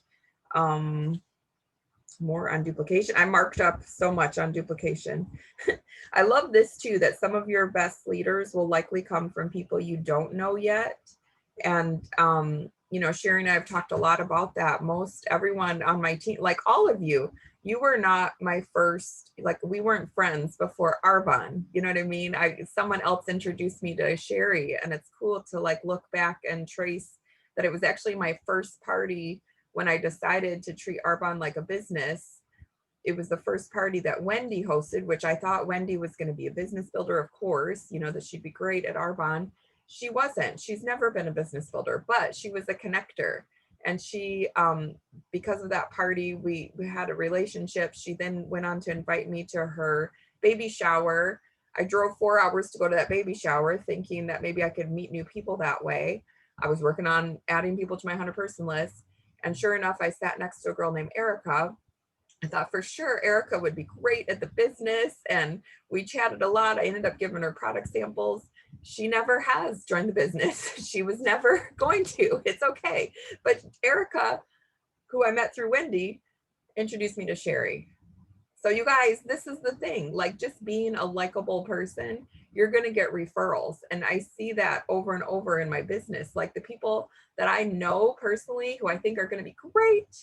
More on duplication. I marked up so much on duplication. I love this too, that some of your best leaders will likely come from people you don't know yet. And, you know, Sherry and I have talked a lot about that. Most everyone on my team, like all of you, you were not my first, like, we weren't friends before Arbonne. You know what I mean? Someone else introduced me to Sherry, and it's cool to, like, look back and trace that it was actually my first party when I decided to treat Arbonne like a business. It was the first party that Wendy hosted, which I thought Wendy was going to be a business builder, of course, you know, that she'd be great at Arbonne. She wasn't. She's never been a business builder, but she was a connector. And she, because of that party, we had a relationship. She then went on to invite me to her baby shower. I drove 4 hours to go to that baby shower, thinking that maybe I could meet new people that way. I was working on adding people to my 100 person list. And sure enough, I sat next to a girl named Erica. I thought for sure Erica would be great at the business, and we chatted a lot. I ended up giving her product samples. She never has joined the business. She was never going to. It's okay. But Erica, who I met through Wendy, introduced me to Sherry. So you guys, this is the thing, like, just being a likable person, you're going to get referrals. And I see that over and over in my business. Like, the people that I know personally who I think are going to be great,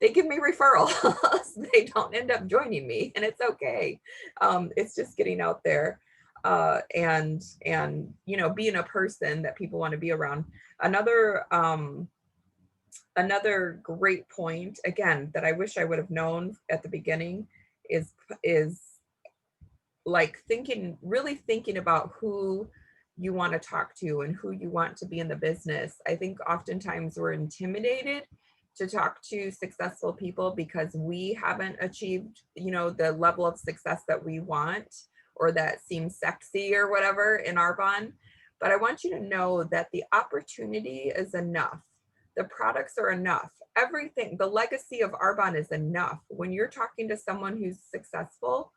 they give me referrals. They don't end up joining me, and it's okay. It's just getting out there, and you know, being a person that people want to be around. Another great point, again, that I wish I would have known at the beginning is like really thinking about who you want to talk to and who you want to be in the business. I think oftentimes we're intimidated to talk to successful people because we haven't achieved, you know, the level of success that we want, or that seems sexy or whatever in Arbonne. But I want you to know that the opportunity is enough. The products are enough. Everything, the legacy of Arbonne is enough. When you're talking to someone who's successful,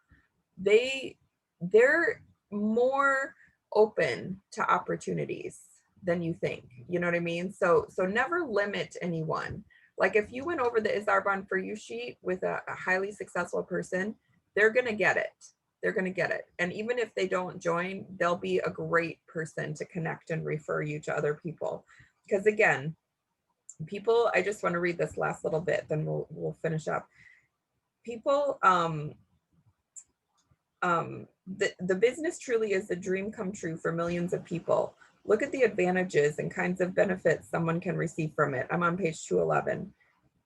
they're more open to opportunities than you think. You know what I mean? So never limit anyone. Like, if you went over the Is Arbonne for You sheet with a highly successful person, they're going to get it. They're going to get it. And even if they don't join, they'll be a great person to connect and refer you to other people. Because again, people, I just want to read this last little bit, then we'll finish up. People the business truly is a dream come true for millions of people. Look at the advantages and kinds of benefits someone can receive from it. I'm on page 211.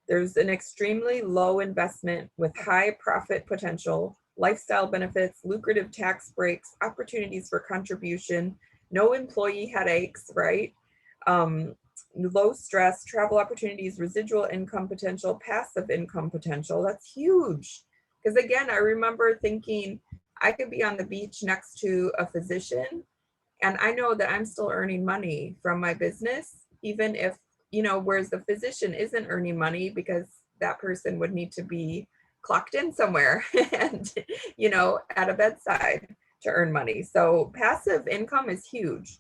There's an extremely low investment with high profit potential, lifestyle benefits, lucrative tax breaks, opportunities for contribution, no employee headaches, right? Low stress, travel opportunities, residual income potential, passive income potential. That's huge. Because again, I remember thinking I could be on the beach next to a physician, and I know that I'm still earning money from my business, even if, whereas the physician isn't earning money because that person would need to be clocked in somewhere and, at a bedside to earn money. So passive income is huge.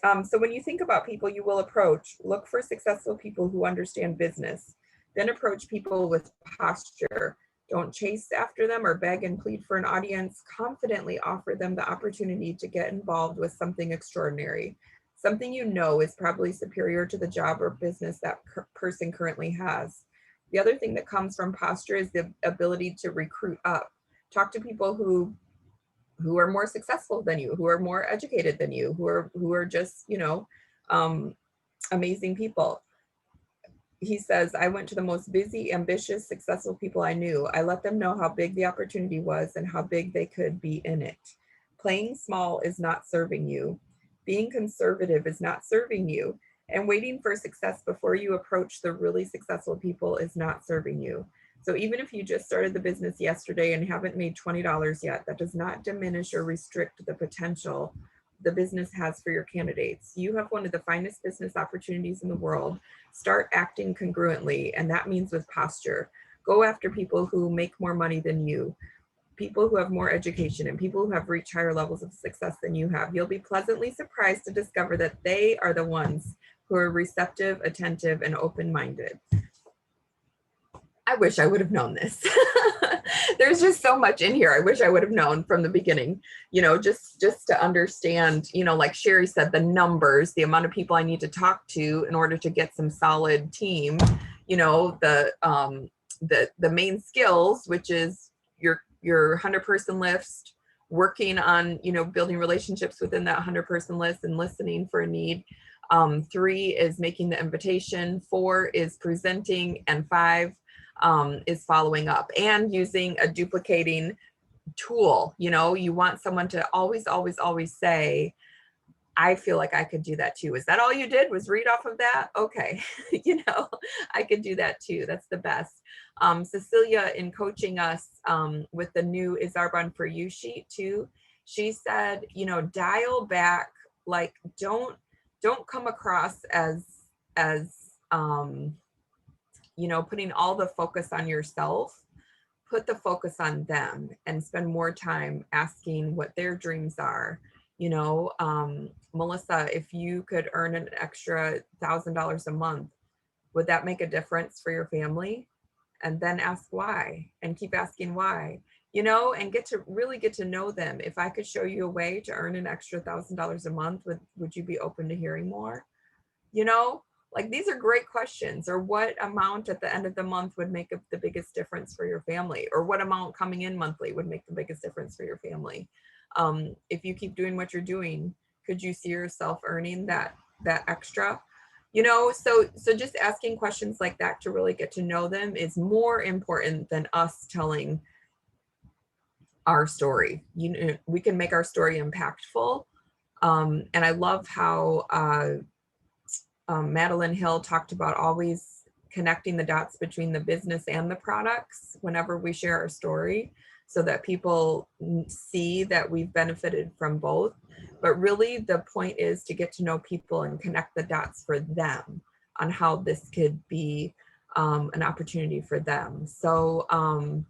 So when you think about people you will approach, look for successful people who understand business. Then approach people with posture. Don't chase after them or beg and plead for an audience. Confidently offer them the opportunity to get involved with something extraordinary. Something is probably superior to the job or business that person currently has. The other thing that comes from posture is the ability to recruit up. Talk to people who are more successful than you, who are more educated than you, who are just, amazing people. He says, I went to the most busy, ambitious, successful people I knew. I let them know how big the opportunity was and how big they could be in it. Playing small is not serving you. Being conservative is not serving you. And waiting for success before you approach the really successful people is not serving you. So even if you just started the business yesterday and haven't made $20 yet, that does not diminish or restrict the potential the business has for your candidates. You have one of the finest business opportunities in the world. Start acting congruently, and that means with posture. Go after people who make more money than you, people who have more education, and people who have reached higher levels of success than you have. You'll be pleasantly surprised to discover that they are the ones who are receptive, attentive, and open-minded. I wish I would have known this. There's just so much in here. I wish I would have known from the beginning, just to understand, like Sherry said, the numbers, the amount of people I need to talk to in order to get some solid team, the main skills, which is your 100-person list, working on, building relationships within that 100-person list and listening for a need. 3 is making the invitation, 4 is presenting, and 5 is following up and using a duplicating tool. You want someone to always say, I feel like I could do that too. Is that all you did was read off of that? Okay. I could do that too. That's the best. Cecilia, in coaching us with the new Is Arbonne for You sheet too, she said, dial back, like don't come across as putting all the focus on yourself. Put the focus on them and spend more time asking what their dreams are. Melissa, if you could earn an extra $1,000 a month, would that make a difference for your family? And then ask why, and keep asking why, and get to know them. If I could show you a way to earn an extra $1,000 a month, would you be open to hearing more? Like, these are great questions. Or what amount at the end of the month would make the biggest difference for your family? Or what amount coming in monthly would make the biggest difference for your family? If you keep doing what you're doing, could you see yourself earning that extra? So just asking questions like that to really get to know them is more important than us telling our story. We can make our story impactful. And I love how Madeline Hill talked about always connecting the dots between the business and the products whenever we share our story, so that people see that we've benefited from both. But really the point is to get to know people and connect the dots for them on how this could be an opportunity for them. So, I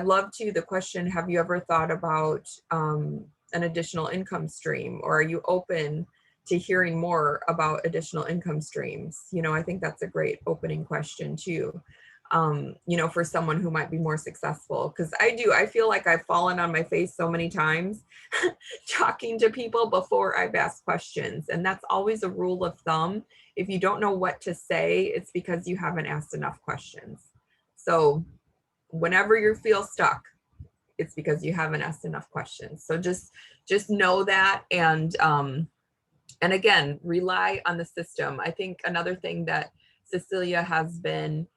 love the question, have you ever thought about an additional income stream, or are you open to hearing more about additional income streams? I think that's a great opening question too, for someone who might be more successful. Because I feel like I've fallen on my face so many times talking to people before I've asked questions. And that's always a rule of thumb. If you don't know what to say, it's because you haven't asked enough questions. So whenever you feel stuck, it's because you haven't asked enough questions. So just know that. And again, rely on the system. I think another thing that Cecilia has been,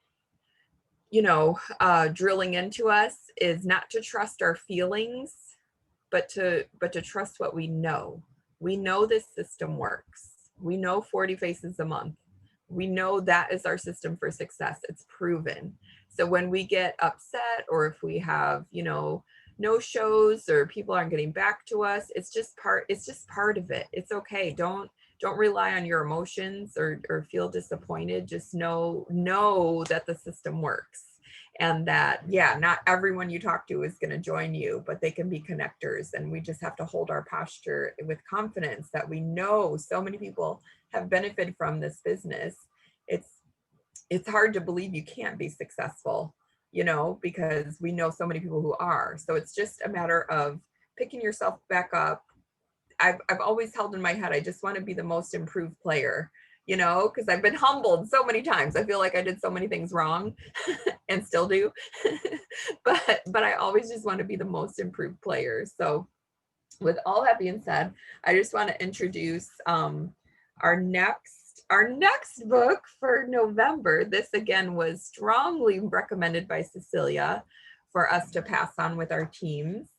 drilling into us is not to trust our feelings, but to trust what we know. We know this system works. We know 40 faces a month. We know that is our system for success. It's proven. So when we get upset, or if we have, no shows, or people aren't getting back to us, it's just part of it. It's okay. Don't rely on your emotions or feel disappointed. Just know that the system works, and that, yeah, not everyone you talk to is going to join you, but they can be connectors. And we just have to hold our posture with confidence that we know so many people have benefited from this business. It's hard to believe you can't be successful, because we know so many people who are. So it's just a matter of picking yourself back up. I've always held in my head, I just want to be the most improved player, because I've been humbled so many times. I feel like I did so many things wrong and still do. but I always just want to be the most improved player. So with all that being said, I just want to introduce our next book for November. This again was strongly recommended by Cecilia for us to pass on with our teams.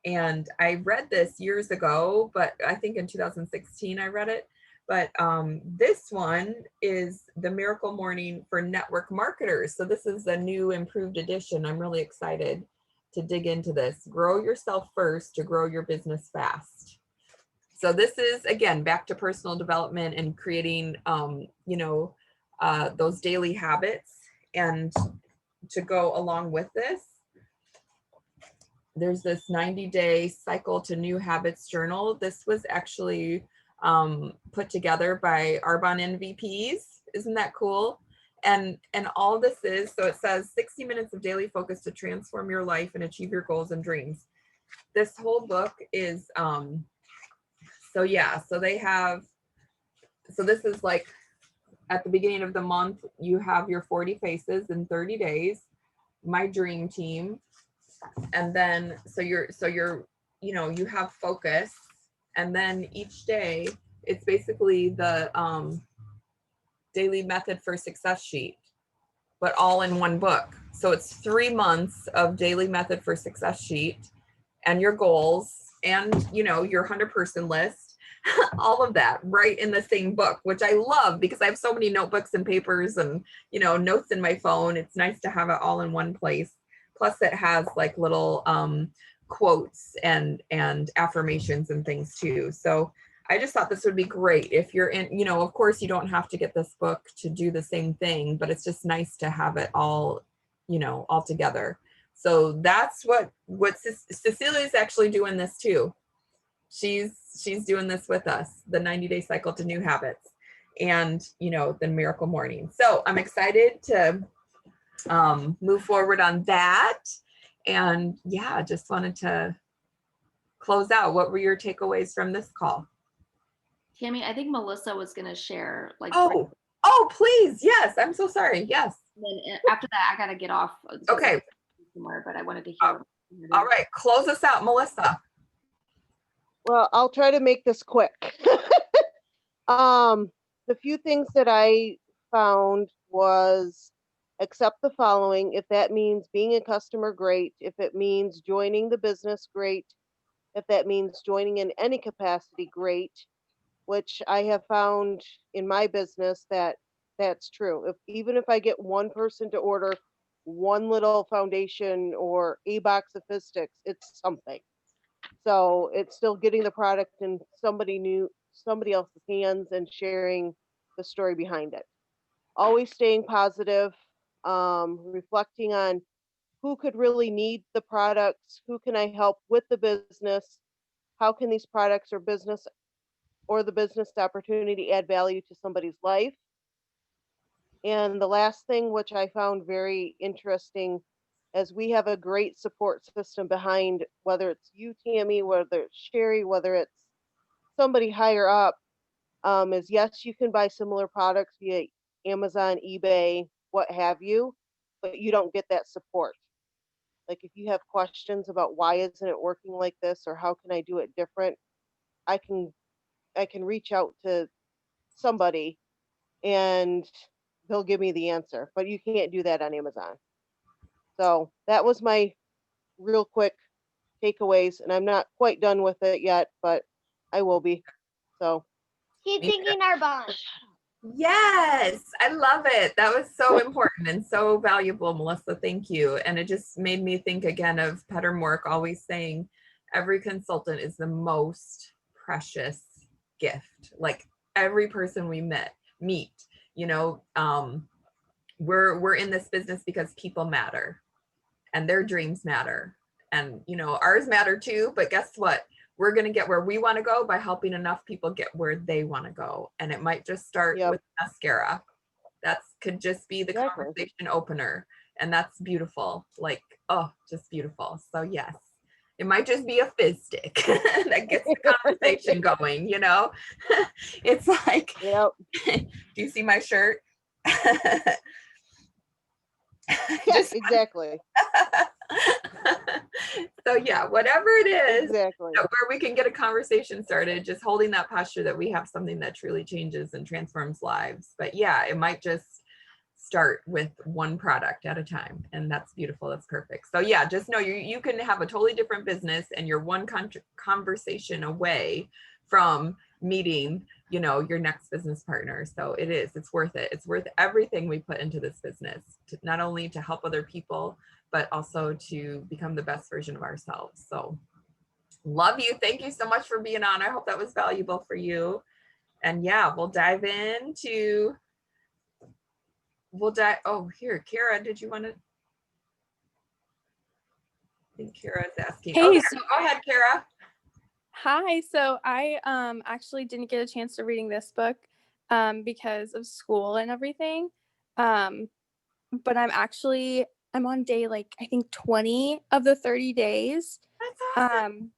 And I read this years ago, but I think in 2016 I read it. But this one is The Miracle Morning for Network Marketers. So this is a new improved edition. I'm really excited to dig into this. Grow yourself first to grow your business fast. So this is, again, back to personal development and creating, those daily habits. And to go along with this, there's this 90-day cycle to new habits journal. This was actually put together by Arbonne MVPs. Isn't that cool? And all this is, so it says 60 minutes of daily focus to transform your life and achieve your goals and dreams. This whole book is, so this is like at the beginning of the month, you have your 40 faces in 30 days, my dream team. And then, so you're, you have focus. And then each day, it's basically the daily method for success sheet, but all in one book. So it's 3 months of daily method for success sheet and your goals and, your 100-person list, all of that right in the same book, which I love because I have so many notebooks and papers and, notes in my phone. It's nice to have it all in one place. Plus it has like little quotes and affirmations and things too. So I just thought this would be great if you're in, of course you don't have to get this book to do the same thing, but it's just nice to have it all, all together. So that's what Cecilia's actually doing this too. She's doing this with us, the 90-day cycle to new habits and, the miracle morning. So I'm excited to move forward on that. And yeah, just wanted to close out. What were your takeaways from this call?
Tammy, I think Melissa was going to share like.
Oh, please. Yes. I'm so sorry. Yes.
Then after that, I got to get off.
Okay.
Somewhere, but I wanted to hear.
All right. Close us out, Melissa.
Well, I'll try to make this quick. The few things that I found was accept the following. If that means being a customer, great. If it means joining the business, great. If that means joining in any capacity, great. Which I have found in my business that's true. Even if I get one person to order one little foundation or a box of fizz sticks, it's something. So it's still getting the product in somebody else's hands and sharing the story behind it. Always staying positive, reflecting on who could really need the products, who can I help with the business, how can these products or the business opportunity add value to somebody's life. And the last thing, which I found very interesting, as we have a great support system behind, whether it's you, Tammy, whether it's Sherry, whether it's somebody higher up, is yes, you can buy similar products via Amazon, eBay, what have you, but you don't get that support. Like if you have questions about why isn't it working like this or how can I do it different, I can reach out to somebody and they'll give me the answer. But you can't do that on Amazon. So that was my real quick takeaways, and I'm not quite done with it yet, but I will be. So
Keep thinking Arbonne.
Yes, I love it. That was so important and so valuable, Melissa. Thank you. And it just made me think again of Peter Mork always saying every consultant is the most precious gift. Like every person we meet, you know, we're in this business because people matter and their dreams matter. And you know, ours matter too, but guess what? We're going to get where we want to go by helping enough people get where they want to go. And it might just start with mascara. That could just be the conversation opener. And that's beautiful. Like, oh, just beautiful. So yes, it might just be a fizz stick that gets the conversation going, you know? It's like, do you see my shirt?
Yes, exactly.
So yeah, whatever it is,
exactly.
where we can get a conversation started, just holding that posture that we have something that truly changes and transforms lives. But yeah, it might just start with one product at a time, and that's beautiful. That's perfect. So yeah, just know you can have a totally different business, and you're one conversation away from meeting, you know, your next business partner. So it's worth it. It's worth everything we put into this business, not only to help other people, but also to become the best version of ourselves. So love you. Thank you so much for being on. I hope that was valuable for you. And yeah, we'll dive into, oh, here, Kara, did you want to? I think Kara's asking.
Hey,
Okay,
so
go ahead, Kara.
Hi. So I actually didn't get a chance to reading this book because of school and everything. But I'm on day like I think 20 of the 30 days.
That's awesome.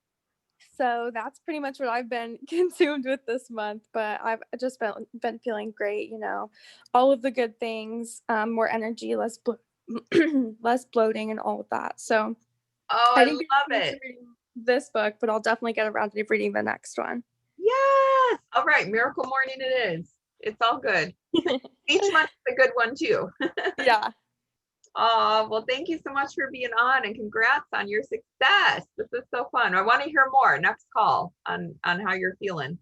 So that's pretty much what I've been consumed with this month, but I've just been feeling great, you know, all of the good things, more energy, less less bloating and all of that. So
I
didn't get
love
a chance to
it.
read this book, but I'll definitely get around to reading the next one.
Yes. All right. Miracle morning it is. It's all good. Each month is a good one too.
Yeah.
Well, thank you so much for being on, and congrats on your success. This is so fun. I want to hear more next call on how you're feeling.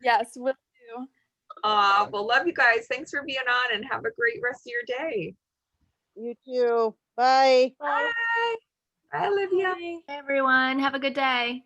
Yes, will do.
Well, love you guys. Thanks for being on, and have a great rest of your day.
You too. Bye.
Bye. Bye, Olivia.
Hey everyone, have a good day.